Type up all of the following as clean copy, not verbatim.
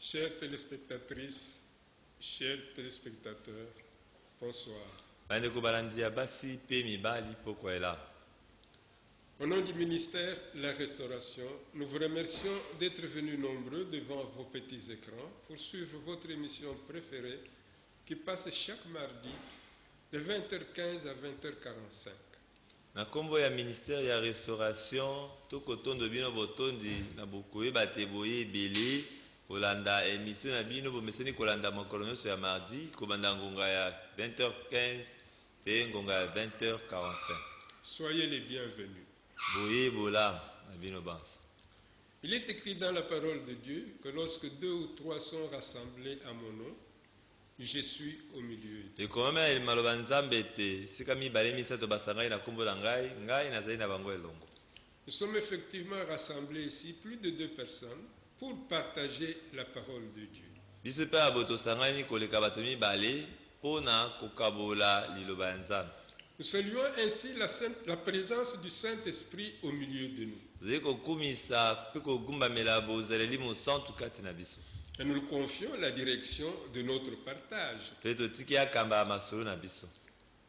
Chères téléspectatrices, chers téléspectateurs, bonsoir. Au nom du ministère de la Restauration, nous vous remercions d'être venus nombreux devant vos petits écrans pour suivre votre émission préférée qui passe chaque mardi de 20h15 à 20h45. Na kombo ya ministère ya restauration tokotondo bino botondi na bokoye bateboye ebele kolanda émission na bino bomeseni kolanda mokolo nyonso ya mardi kobanda ngonga ya 20h15 te ngonga ya 20h45. Soyez les bienvenus. Boye bolam na bino banso. Il est écrit dans la parole de Dieu que lorsque 2 ou 3 sont rassemblés à mon nom, je suis au milieu. Et comme il maloba nzambe te sika mibale misato basangai na kombo na ngai nazali na bango elongo. Nous sommes effectivement rassemblés ici, plus de 2 personnes, pour partager la parole de Dieu. Biso pe aboto sangani koleka bato mibale pona kokabola liloba ya nzambe. Nous saluons ainsi la présence du Saint-Esprit au milieu de nous. Et nous lui confions la direction de notre partage.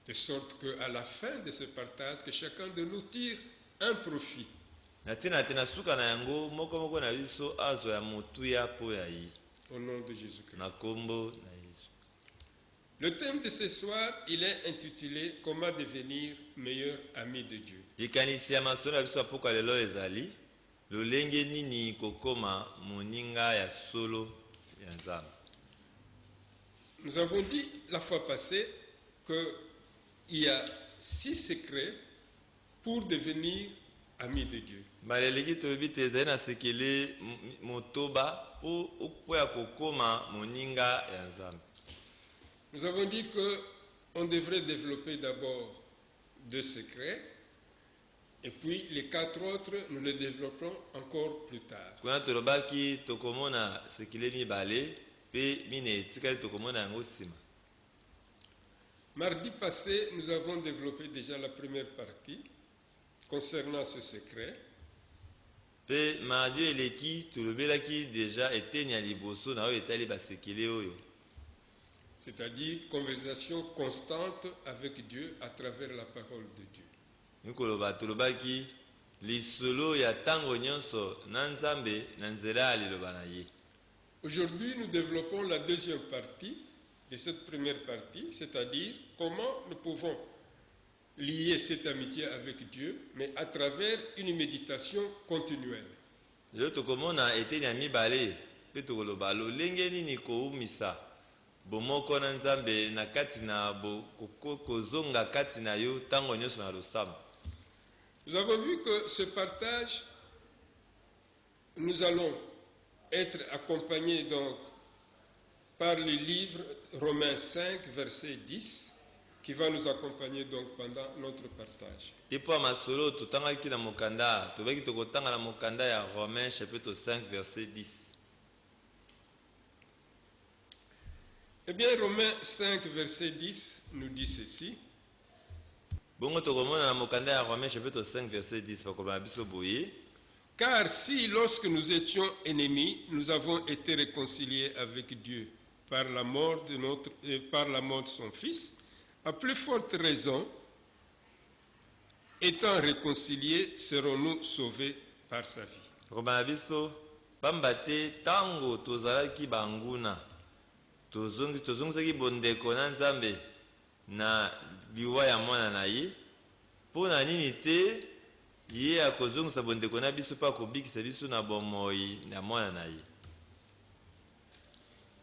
De sorte qu'à la fin de ce partage, que chacun de nous tire un profit. Au nom de Jésus-Christ. Le thème de ce soir, il est intitulé « Comment devenir meilleur ami de Dieu ». Nous avons dit la fois passée qu'il y a 6 secrets pour devenir ami de Dieu. Nous avons dit qu'on devrait développer d'abord 2 secrets et puis les 4 autres, nous les développerons encore plus tard. Mardi passé, nous avons développé déjà la première partie concernant ce secret. C'est-à-dire conversation constante avec Dieu à travers la parole de Dieu. Aujourd'hui, nous développons la deuxième partie de cette première partie, c'est-à-dire comment nous pouvons lier cette amitié avec Dieu, mais à travers une méditation continuelle. Bomoko na nzambe na kati na kozonga kati na yo tango nyonso na losambo. Nous avons vu que ce partage, nous allons être accompagnés donc par le livre Romains 5 verset 10 qui va nous accompagner donc pendant notre partage. Ipo masolo tutangaki na mokanda, tobaki tokotanga na mokanda ya Romains chapitre 5 verset 10. Eh bien, Romains 5, verset 10 nous dit ceci. Car si, lorsque nous étions ennemis, nous avons été réconciliés avec Dieu par la mort de son Fils, à plus forte raison, étant réconciliés, serons-nous sauvés par sa vie. Tozongisaki bondeko na nzambe na liwa ya mwana na ye mpo na nini te ye akozongisa bondeko na biso pa kobikisa biso na bomoi na mwana na ye.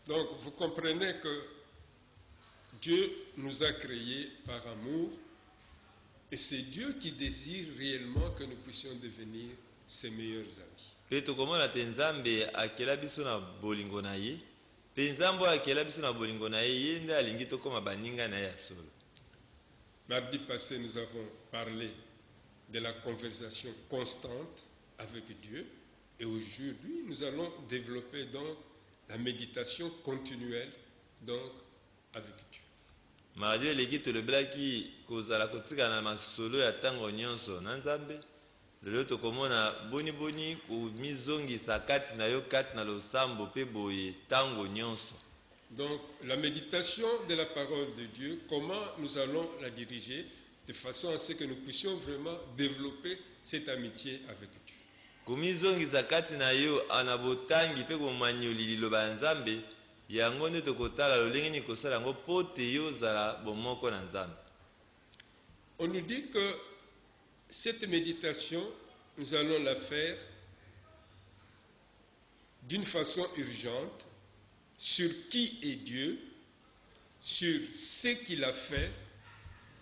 Donc vous comprenez que Dieu nous a créés par amour et c'est Dieu qui désire réellement que nous puissions devenir ses meilleurs amis. Pe tokomona te nzambe akela biso na bolingo na ye. Mardi passé, nous avons parlé de la conversation constante avec Dieu et aujourd'hui, nous allons développer donc la méditation continuelle donc avec Dieu. lelo tokomona boniboni komizongisa kati na yo kati na losambo mpe boye ntango nyonso. Donc, la méditation de la parole de Dieu, comment nous allons la diriger de façon à ce que nous puissions vraiment développer cette amitié avec Dieu. Komizongisa kati na yo ana botangi mpe komanyoli liloba ya Nzambe, yango nde tokotala lolenge nini kosala yango mpo te yozala bomoko na Nzambe. On nous dit que cette méditation, nous allons la faire d'une façon urgente sur qui est Dieu, sur ce qu'il a fait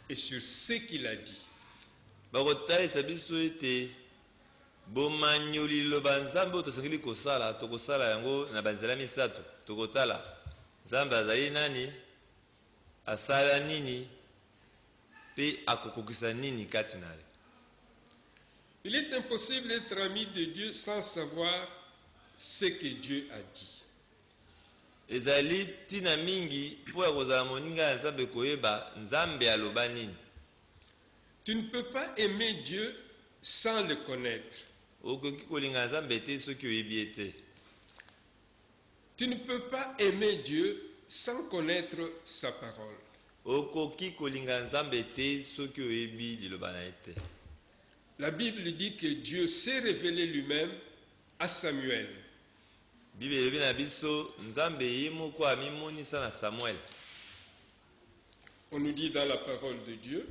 et sur ce qu'il a dit. Bakotalisa biso ete bomanyoli liloba Nzambe oyo tosengeli kosala tokosala yango na banzela misato. Tokotala Nzambe azali nani, asala nini, mpe akokokisa nini kati na ye. Il est impossible d'être ami de Dieu sans savoir ce que Dieu a dit. Ezali tina mingi mpo ya kozala moninga ya Nzambe koyeba Nzambe aloba nini. Tu ne peux pas aimer Dieu sans le connaître. Okoki kolinga Nzambe te soki oyebi ye te. Tu ne peux pas aimer Dieu sans connaître sa parole. Okoki kolinga Nzambe te soki oyebi liloba na ye te. La Bible dit que Dieu s'est révélé lui-même à Samuel. Bible elobi na biso Nzambe ye moko amimonisa na Samuel. On nous dit dans la parole de Dieu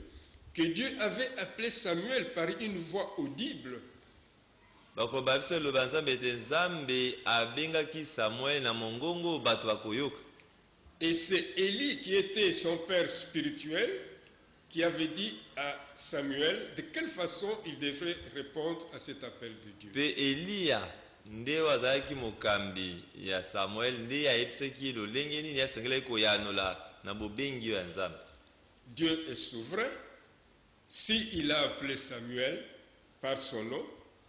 que Dieu avait appelé Samuel par une voix audible. Bakoba biso liloba Nzambe ete Nzambe abengaki Samuel na mongongo bato bakoyoka. Et c'est Élie qui était son père spirituel qui avait dit à Samuel de quelle façon il devrait répondre à cet appel de Dieu. Pe Eliya nde wazalaki mokambi ya Samuel nde ayebisaki lolenge nini asengelaki koyanola na bobengi ya Nzambe. Dieu est souverain. S'il a appelé Samuel par son nom,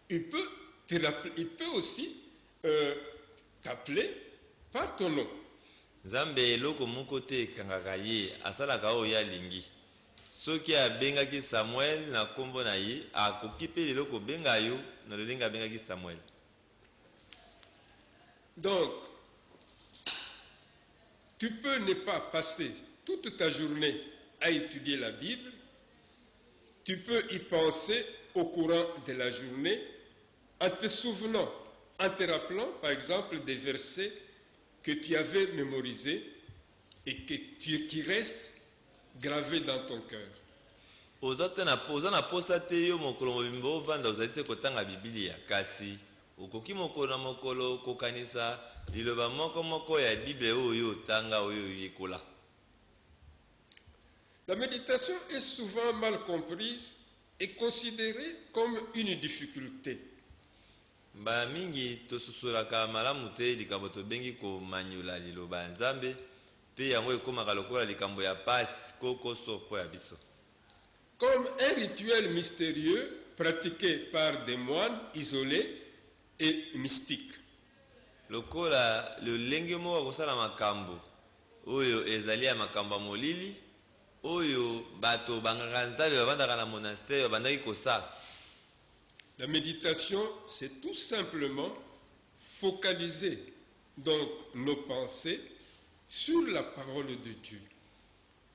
il peut aussi t'appeler par ton nom. Nzambe eloko moko te ekangaka ye asalaka oyo alingi. Soki abengaki Samuel na kombo na ye akoki mpe lelo kobenga yo na lolenge abengaki Samuel. Donc, tu peux ne pas passer toute ta journée à étudier la Bible. Tu peux y penser au courant de la journée en te souvenant, en te rappelant par exemple des versets que tu avais mémorisés et qui restent gravés dans ton cœur. Oza na posa te yo mokolo mobimba ovanda ozali te kotanga Biblia kasi okoki mokolo na mokolo kokanisa liloba moko ya Bible oyo otanga oyo yekola. La méditation est souvent mal comprise et considérée comme une difficulté. Mbala mingi tosusulaka malamu te likambo tobengi komanyola liloba ya Nzambe mpe yango ekomaka lokola likambo ya pasi kokosoko ya biso. Comme un rituel mystérieux pratiqué par des moines isolés et mystiques. Lokola lolenge moko kosala makambo oyo ezali ya makambo molili oyo bato bangaka Nzambe babandaka na monastère babandaki kosala. La méditation, c'est tout simplement focaliser donc nos pensées sur la parole de Dieu.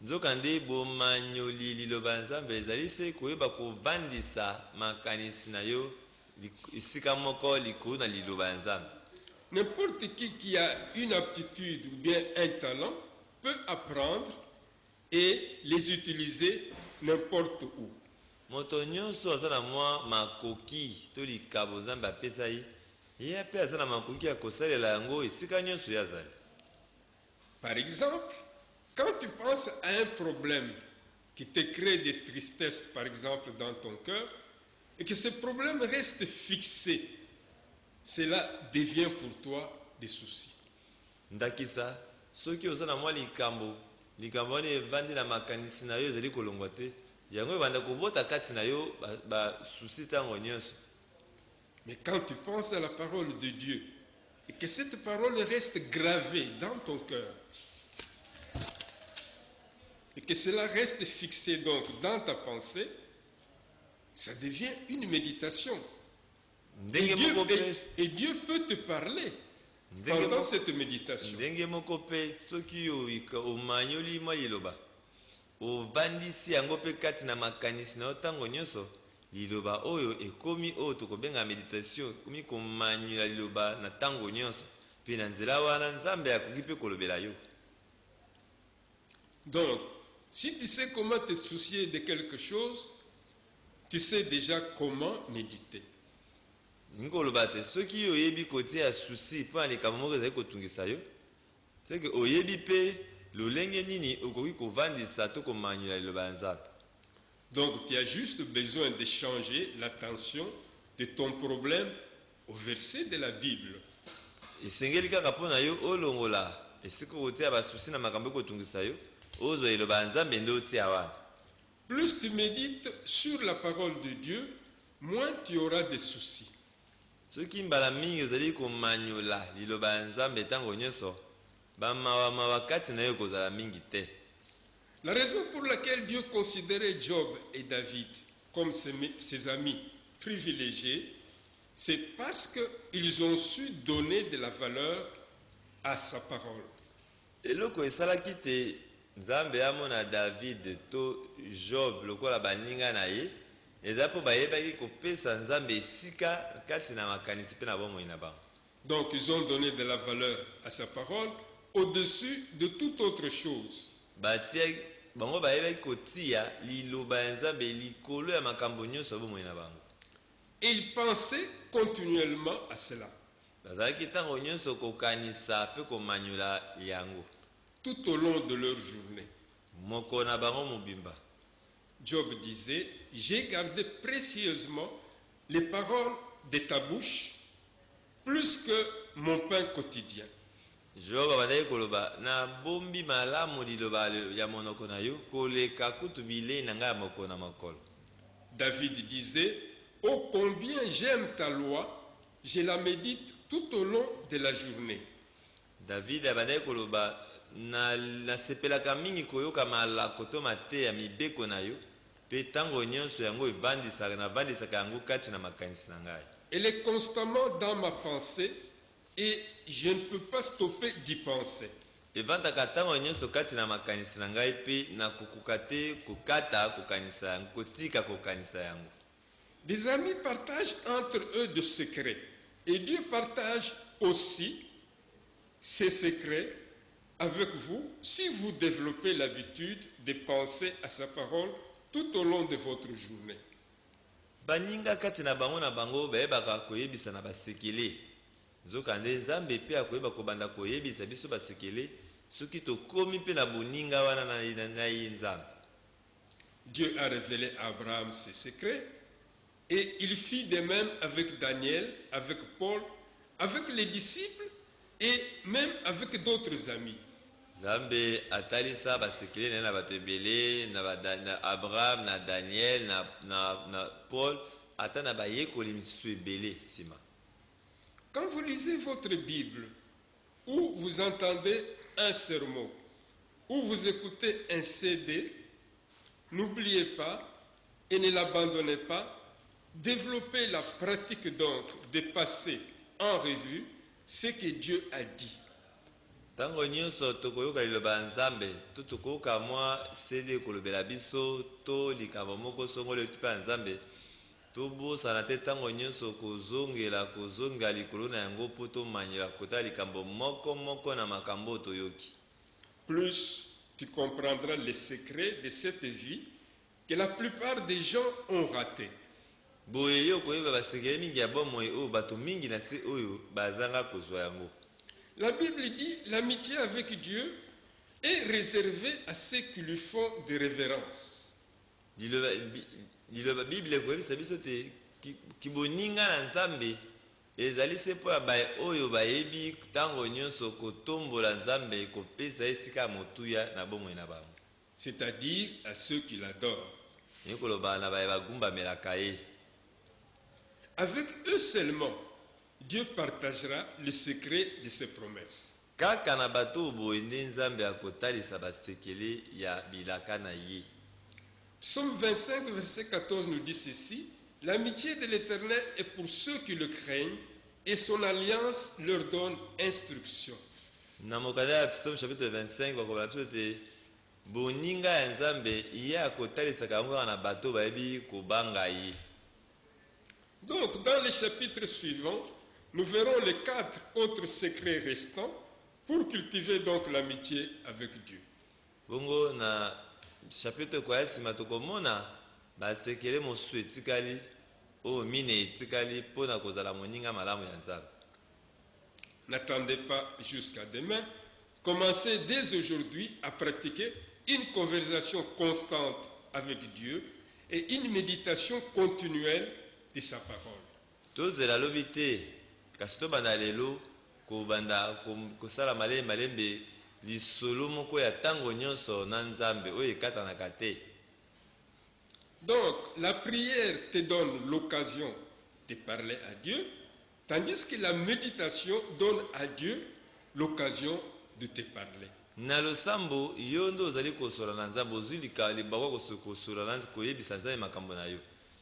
Nzokande bomanyoli liloba Nzambe ezali se koyeba kovandisa makanisi na yo esika moko likolo na liloba Nzambe. N'importe qui a une aptitude ou bien un talent peut apprendre et les utiliser n'importe où. Moto nyonso aza na mwa makoki to likabo Nzambe apesa ye ye mpe aza na makoki ya kosalela yango esika nyonso ye azali. Par exemple, quand tu penses à un problème qui te crée des tristesses, par exemple, dans ton cœur, et que ce problème reste fixé, cela devient pour toi des soucis. Ndakisa soki oza na mwa likambo wana evandi na makanisi na yo ezali kolongwa te yango ebanda kobota kati na yo basusi ntango nyonso. Mais quand tu penses à la parole de Dieu et que cette parole reste gravée dans ton cœur et que cela reste fixé donc dans ta pensée, ça devient une méditation. ndenge moko mpe Et Dieu peut te parler pendant cette méditation. ndenge moko mpe soki omanyoli mwa liloba ovandisi yango mpe kati na makanisi na yo ntango nyonso liloba oyo ekomi oyo tokobenga meditation, ekomi komanyola liloba na ntango nyonso mpe na nzela wana nzambe akoki mpe kolobela yo. Donc, si tu sais comment te soucier de quelque chose, tu sais déjà comment méditer. Ngoloba te soki oyebi kotia susi mpo na likambo moko ezali kotungisa yo, seke oyebi mpe lolenge nini okoki kovandisa to komanyola liloba ya nzambe. Donc tu as juste besoin de changer l'attention de ton problème au verset de la Bible. Esengeli kaka mpo na yo olongola esika kotia basusi na makambo ekotungisa yo ozwa liloba ya nzambe nde otia wana. Plus tu médites sur la parole de Dieu, moins tu auras de soucis. Soki mbala mingi ozali komanyola liloba ya nzambe ntango nyonso bamawa kati na yo kozala mingi te. La raison pour laquelle Dieu considérait Job et David comme ses amis privilégiés, c'est parce qu'ils ont su donner de la valeur à sa parole. Eloko esalaki te nzambe amona David to Job lokola baninga na ye eza mpo bayebaki kopesa nzambe esika kati na makanisi mpe na bomoi na bango. Donc ils ont donné de la valeur à sa parole au-dessus de toute autre chose. Batia bango bayebaki kotia liloba ya nzambe likolo ya makambo nyonso ya bomoi na bango. Et ils pensaient continuellement à cela. Bazalaki ntango nyonso kokanisa mpe komanyola yango tout au long de leur journée. moko na bango mobimba. Job disait, j'ai gardé précieusement les paroles de ta bouche plus que mon pain quotidien. Job abandaki koloba na bombi malamu liloba ya monoko na yo koleka kutu bilei na ngai ya moko na mokolo. David disait, oh combien j'aime ta loi, je la médite tout au long de la journée. David abandaki koloba nasepelaka mingi koyoka malako to mateya mibeko na yo mpe ntango nyonso yango navandisaka yango kati na makanisi na ngai. Elle est constamment dans ma pensée et je ne peux pas stopper d'y penser. Evandaka ntango nyonso kati na makanisi na ngai mpe nakokoka te kokata kokanisa yango kotika kokanisa yango. Des amis partagent entre eux des secrets et Dieu partage aussi ses secrets avec vous si vous développez l'habitude de penser à sa parole tout au long de votre journée. Baninga kati na bango bayebaka koyebisa na basekele nzokande nzambe mpe akoyeba kobanda koyebisa biso basekele soki tokomi mpe na boninga wana na ye nzambe. Dieu a révélé à Abraham ses secrets et il fit de même avec Daniel, avec Paul, avec les disciples et même avec d'autres amis. Nzambe atalisa basekele na bato ebele na Abraham, na Daniel, na Paul, ata na bayekoli misusu ebele sima. Quand vous lisez votre Bible, ou vous entendez un sermon, ou vous écoutez un CD, n'oubliez pas et ne l'abandonnez pas, développez la pratique donc de passer en revue ce que Dieu a dit. Tango nyonso tokoyoka liloba ya nzambe to tokoyoka mwa CD kolobela biso to likambo moko songolo etupe ya nzambe tobosana te ntango nyonso kozongela likolo na yango mpo tomanyela kota likambo moko na makambo toyoki. Plus tu comprendras les secrets de cette vie que la plupart des gens ont raté. Boye yo koyeba basekele mingi ya bomoi oyo bato mingi na se oyo bazanga kozwa yango. La Bible dit l'amitié avec Dieu est réservée à ceux qui lui font des révérences. Liloba Bible koyebisa biso te kiboninga na nzambe ezali se mpo ya baye oyo bayebi ntango nyonso kotombola nzambe kopesa esika ya motuya na bomoi na bango. C'est-à-dire à ceux qui l'adorent. Koloba na baye bagumbamelaka ye. Avec eux seulement, Dieu partagera le secret de ses promesses. Kaka na bato boye nde nzambe akotalisa basekele ya bilaka na ye. Psaume 25, verset 14 nous dit ceci: l'amitié de l'Éternel est pour ceux qui le craignent, et son alliance leur donne instruction. Na mokanda ya Psaume chapitre 25 bakoba biso te boninga ya Nzambe ye akotalisaka yango kaka na bato bayebi kobanga ye. Donc, dans les chapitres suivants, nous verrons les 4 autres secrets restants pour cultiver donc l'amitié avec Dieu. Bongo na chapitre kwa nsima tokomona basekele mosusu etikali oyo mine etikali mpona kozala moninga malamu ya Nzambe. N'attendez pas jusqu'à demain. Commencez dès aujourd'hui à pratiquer une conversation constante avec Dieu et une méditation continuelle de sa parole. Tozela lobi te kasi tobanda lelo kobanda kosala malembe lisolo moko ya ntango nyonso na Nzambe oyo ekatanaka te. Donc, la prière te donne l'occasion de parler à Dieu, tandis que la méditation donne à Dieu l'occasion de te parler. Na losambo yo ndo ozali kosola na Nzambe ozwi libakwa kosola na koyebisa Nzambe makambo na yo.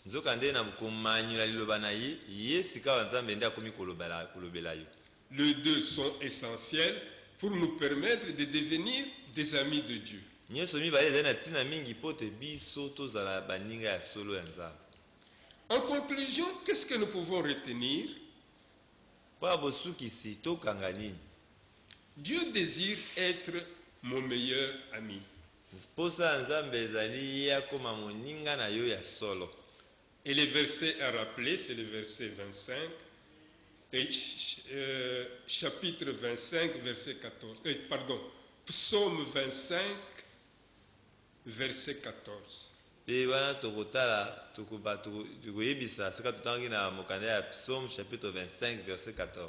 Nzoka nde na komanyula liloba na ye ye sika wa Nzambe nde akomi kolobela yo. Les deux sont essentiels pour nous permettre de devenir des amis de Dieu. Nyonso mibale ezali na ntina mingi mpo te biso tozala baninga ya solo ya Nzambe. En conclusion, qu'est-ce que nous pouvons retenir? Po ya bosukisi tokanga nini? Dieu désire être mon meilleur ami. Posa ya Nzambe ezali ye akoma moninga na yo ya solo. Et le verset à rappeler, c'est le verset 25, et chapitre 25, verset 14. Psaume 25, verset 14. Pe wana tokotala tokoyebisa sika totangi na mokanda ya Psaume chapitre 25 verset 14.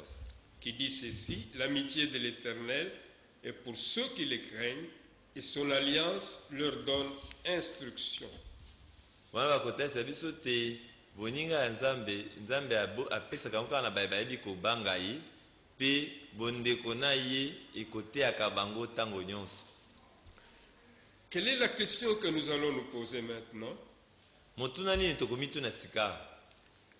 Qui dit ceci: l'amitié de l'Éternel est pour ceux qui le craignent, et son alliance leur donne instruction. Wana bakotalisa biso te boninga ya Nzambe apesaka ngo kaka na bayebi kobanga ye mpe bondeko na ye ekoteyaka bango ntango nyonso. Quelle est la question que nous allons nous poser maintenant? Motuna nini tokomituna sika?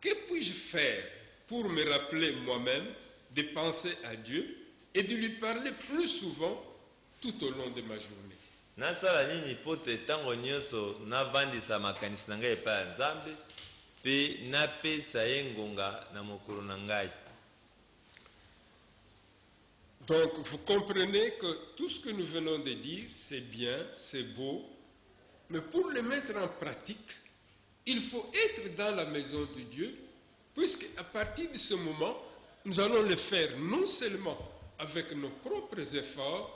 Que puis-je faire pour me rappeler moi-même de penser à Dieu et de lui parler plus souvent tout au long de ma journée? Nasala nini po te ntango nyonso navandisa makanisi na ngai epai ya Nzambe mpe napesa ye ngonga na mokolo na ngai. Donc vous comprenez que tout ce que nous venons de dire, c'est bien, c'est beau, mais pour le mettre en pratique, il faut être dans la maison de Dieu, puisque à partir de ce moment, nous allons le faire non seulement avec nos propres efforts,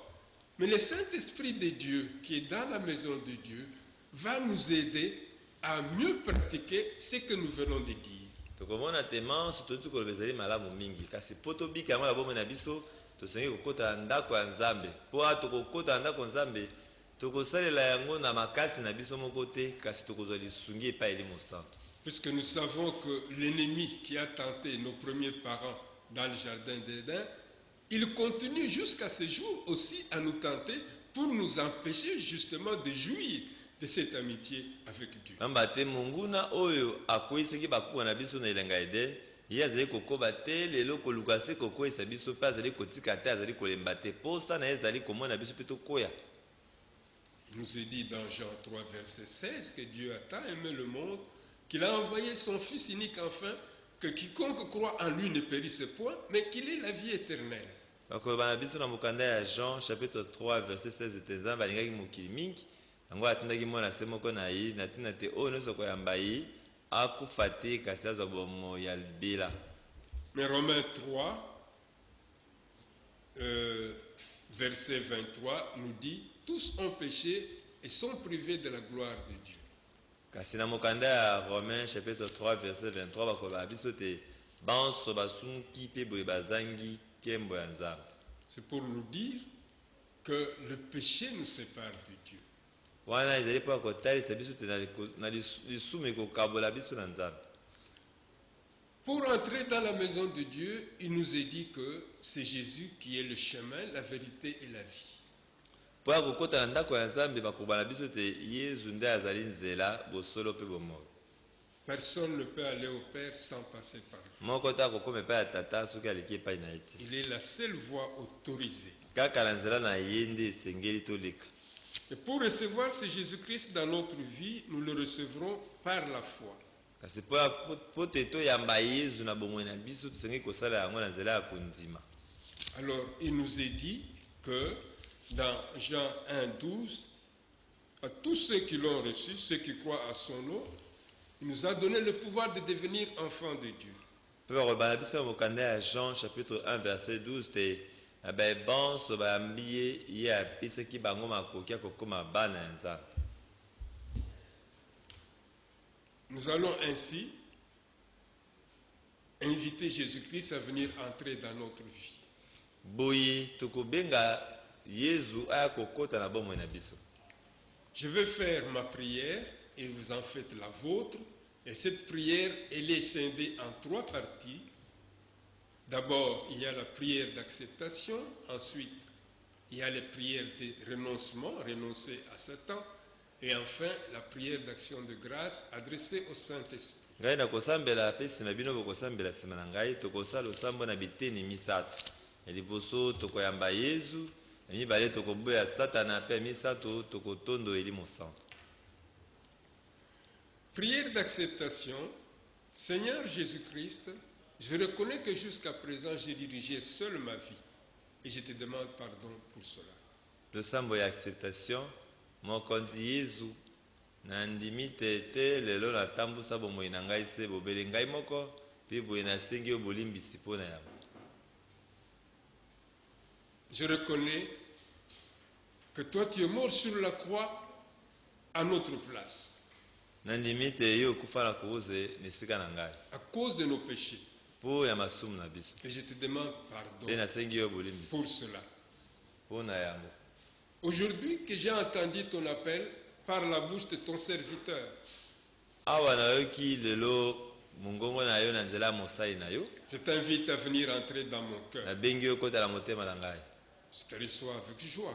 mais le Saint-Esprit de Dieu qui est dans la maison de Dieu va nous aider à mieux pratiquer ce que nous venons de dire. Tokomona tema sototu ko bezali malamu mingi kasi poto bika mala bomo na biso tosengi kokota ndako ya Nzambe po atokokota ndako Nzambe tokosalela yango na makasi na biso moko te kasi tokozwa lisungi epai eli mosantu. Puisque nous savons que l'ennemi qui a tenté nos premiers parents dans le jardin d'Éden, il continue jusqu'à ce jour aussi à nous tenter pour nous empêcher justement de jouir de cette amitié avec Dieu. Ambate munguna oyo akoiseki bakuwa na biso na elenga Eden ye azali kokoba te lelo koluka se kokoyesa biso mpe azali kotika te azali kolemba te posa na ye ezali komona biso mpe tokoya. Il nous est dit dans Jean 3 verset 16 que Dieu a tant aimé le monde qu'il a envoyé son Fils unique afin que quiconque croit en lui ne périsse point, mais qu'il ait la vie éternelle. Bakoba na biso na mokanda ya Jean chapitre 3 verset 16 te Nzambe alingaki mokili mingi yango atindaki mwana se moko na ye na ntina te oyo nyonso koyamba ye akufa te kasi azwa bomo ya libela. Mais Romains 3 verset 23 nous dit: tous ont péché et sont privés de la gloire de Dieu. Kasi na mokanda ya Romains chapitre 3 verset 23 bakoba biso te banso basunki mpe boye bazangi kembo ya Nzambe. C'est pour nous dire que le péché nous sépare de Dieu. Wana ezali po kotalisa biso te na lisumu ekokabola biso na Nzambe. Pour entrer dans la maison de Dieu, il nous est dit que c'est Jésus qui est le chemin, la vérité et la vie. mpo ya kokota na ndako ya nzambe bakoba na biso te yesu nde azali nzela bosolo mpe bomoi. Personne ne peut aller au Père sans passer par lui. Moko te akokoma epai ya tata soki aleki epai na ye te. Il est la seule voie autorisée. Kaka na nzela na ye nde esengeli toleka. Et pour recevoir ce Jésus-Christ dans notre vie, nous le recevrons par la foi. Kasi po te toyamba yesu na bomoi na biso tosengeli kosala yango na nzela ya kondima. Alors, il nous est dit que dans Jean 1,12, à tous ceux qui l'ont reçu, ceux qui croient à son nom, il nous a donné le pouvoir de devenir enfants de Dieu. Pe bakoloba na biso ya mokanda ya Jean chapitre 1 verset 12 te na bayebonso bayambi ye apesaki bango makoki ya kokoma bana ya nzambe. Nous allons ainsi inviter Jésus-Christ à venir entrer dans notre vie. Boye tokobenga yesu aya kokota na bomoi na biso. Je vais faire ma prière et vous en faites la vôtre. Et cette prière, elle est scindée en 3 parties. D'abord, il y a la prière d'acceptation. Ensuite, il y a les prières de renoncement, renoncer à Satan. Et enfin, la prière d'action de grâce adressée au Saint-Esprit. Ngai na kosambela pe sima bino bokosambela sima na ngai tokosala osambo na biteni misato. Eliboso tokoyamba yesu, na mibale tokoboya satana pe misato tokotondo elimo santo. Prière d'acceptation. Seigneur Jésus-Christ, je reconnais que jusqu'à présent j'ai dirigé seul ma vie et je te demande pardon pour cela. Le sambo ya acceptation, mokonzi yesu na ndimi te lelo natambusa bomoi na ngai se bobele ngai moko mpe boye nasengi yo bolimbisi mpo na yango. Je reconnais que toi tu es mort sur la croix à notre place. Nandimi te yo okufa na koze nesika na ngai À cause de nos péchés. mpo ya masumu na biso Et je te demande pardon mpe nasengi yo pour bolimbisi cela. mpo na yango. Aujourd'hui que j'ai entendu ton appel par la bouche de ton serviteur, Awa nayoki lelo mongongo na yo na nzela ya mosali na yo, je t'invite à venir entrer dans mon cœur. nabengi yo kotala motema na ngai, Je te reçois avec joie.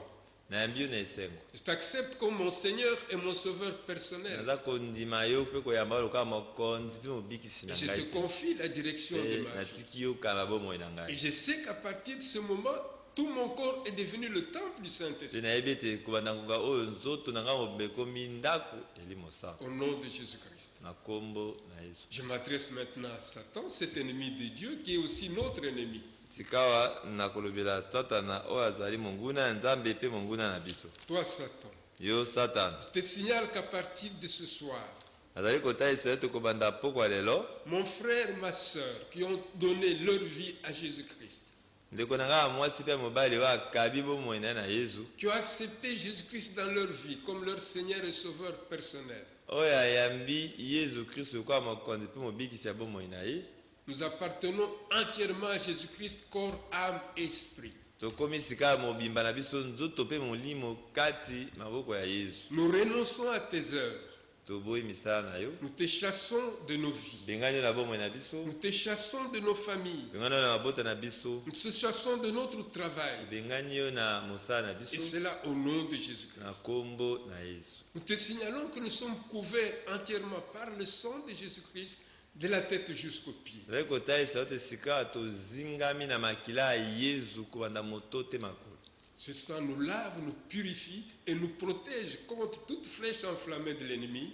nayambi yo na esengo. Je t'accepte comme mon Seigneur et mon Sauveur personnel. Naza kondima yo mpe koyamba lokola mokonzi mpe mobikisi Et na je te ngai te. confie la direction de Mpe ma vie. natiki yo kala bomoi na Et ngai. je sais qu'à partir de ce moment, tout mon corps est devenu le temple du Mpe Saint-Esprit. nayebi ete kobanda ngonga oyo nzoto na ngai mobe ekomi ndako eli mosantu Au nom de Jésus-Christ. na kombo na yesu. Je m'adresse maintenant à Satan, cet ennemi de Dieu qui est aussi notre ennemi. sikawa nakolobela satana oyo azali monguna ya nzambe mpe monguna na biso. Toi, Satan, Yo satana je te signale qu'à partir de ce soir, azali kotalisa ete kobanda pokwa lelo mon frère, ma soeur, qui ont donné leur vie à Jésus-Christ, ndeko na ngai ya mwasi mpe ya mobali oyo akabi bomoi na ye na yesu, qui ont accepté Jésus-Christ dans leur vie comme leur Seigneur et Sauveur personnel, oyo ayambi yesu kristo lokola mokonzi mpe mobikisi ya bomoi na ye, nous appartenons entièrement à Jésus-Christ, corps, âme, esprit. tokomi sika ya mobimba na biso nzoto mpe molimo kati maboko ya yesu. Nous renonçons à tes œuvres. Toboyi misala na yo, Nous te chassons de nos vies. bengani yo na bomoi na biso, Nous te chassons de nos familles. bengani yo na mabota na biso, Nous te chassons de notre travail. bengani yo na mosala na Et biso, cela au nom de na Jésus-Christ. kombo na yesu. Nous te signalons que nous sommes couverts entièrement par le sang de Jésus-Christ, de la tête jusqu'aux pieds. Ezali kotalisa oyo esika tozingami na makila ya yesu kobanda moto te makolo. Ce sang nous lave, nous purifie et nous protège contre toute flèche enflammée de l'ennemi.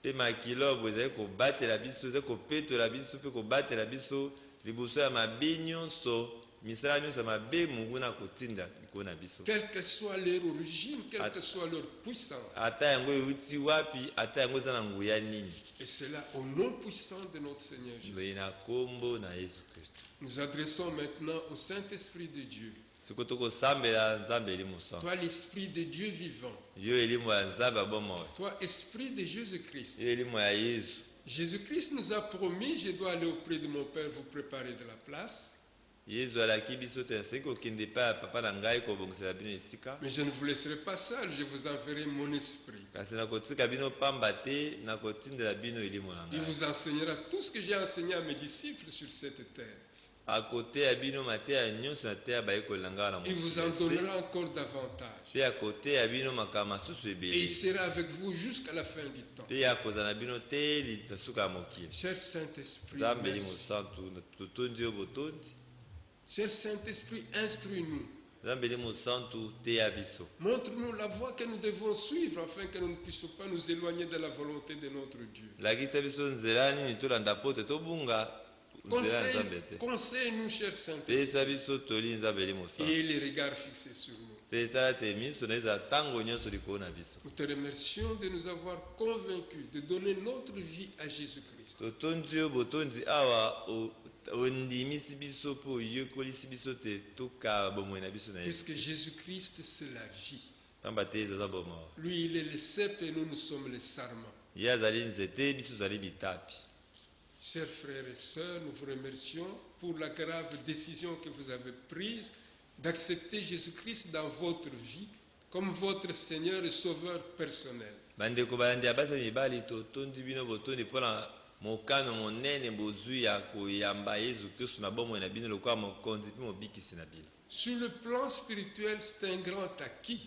Mpe makila oyo ezali kobatela biso, ezali kopetola biso mpe kobatela biso liboso ya mabe nyonso, misala nyonso ya mabe monguna kotinda likolo na biso. Quelle que soit leur origine, quelle que soit leur puissance. Ata yango euti wapi, ata yango eza na nguya nini. Et cela au nom puissant de notre Seigneur Jésus. Boye na kombo na yesu kristo. Nous adressons maintenant au Saint-Esprit de Dieu. Siko tokosambela nzambe eli mosantu. Toi, l'Esprit de Dieu vivant. Yo elimo ya nzambe abomoi. Toi, Esprit de Jésus-Christ. Yo elimo ya yesu. Jésus-Christ nous a promis, je dois aller auprès de mon Père vous préparer de la place. Yesu alaki biso te nasengi kokende epai ya papa na ngai kobongisela bino esika. Mais je ne vous laisserai pas seul, je vous enverrai mon esprit. Kasi nakotika bino pamba te, nakotindela bino elimo na Il ngai. vous enseignera tout ce que j'ai enseigné à mes disciples sur cette terre. à côté ya bino mateya nyonso na teya baye kolanga na Il vous en donnera encore davantage. pe à côté ya bino makambo masusu Et ebele il sera avec vous jusqu'à la fin du temps. pe ya kozala na bino te na suka ya mokili. Cher Saint-Esprit, Nzambe li merci. mosantu totondi yo botondi. Cher Saint-Esprit, instruis-nous. Nzambe li mosantu teya biso. Montre-nous la voie que nous devons suivre afin que nous ne puissions pas nous éloigner de la volonté de notre Dieu. Lakisa biso nzela nini tolanda po te tobunga nzela ya Nzambe te. Conseille-nous, cher Saint-Esprit. Pesa biso toli Nzambe li mosantu. Et les regards fixés sur nous. Pesa te miso na eza tango nyonso likolo na biso. Nous te remercions de nous avoir convaincus de donner notre vie à Jésus-Christ. Totondi yo botondi awa ondimisi biso mpe oyekolisi biso te toka bomoi na biso na Yesu. Puisque Jésus-Christ, c'est la vie. Pamba te ezo aza bomoi. Lui, il est le cep et nous, nous sommes les sarments. Ye azali nzete biso tozali bitapi. Chers frères et sœurs, nous vous remercions pour la grave décision que vous avez prise d'accepter Jésus-Christ dans votre vie comme votre Seigneur et Sauveur personnel. Bandeko balandi ya basi mibali totondi bino botondi mpona mokano monene bozwi ya koyamba Yesu Kristo na bomoi na bino lokola mokonzi mpe mobikisi na bino. Sur le plan spirituel, c'est un grand acquis.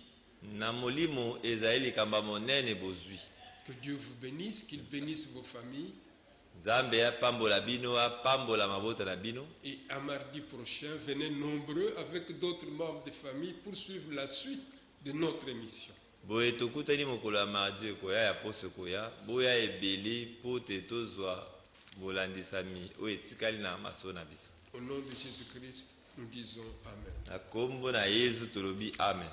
Na molimo ezali likambo monene bozwi. Que Dieu vous bénisse, qu'il bénisse vos familles. Nzambe apambola bino apambola mabota na bino. Et à mardi prochain, venez nombreux avec d'autres membres de famille pour suivre la suite de notre émission. Boye tokutani mokolo ya mardi ekoya ya poso koya boya ebele mpo te tozwa bolandisami oyo etikali na maso na biso. Au nom de Jésus-Christ, nous disons Amen. Na kombo na Yesu tolobi amen.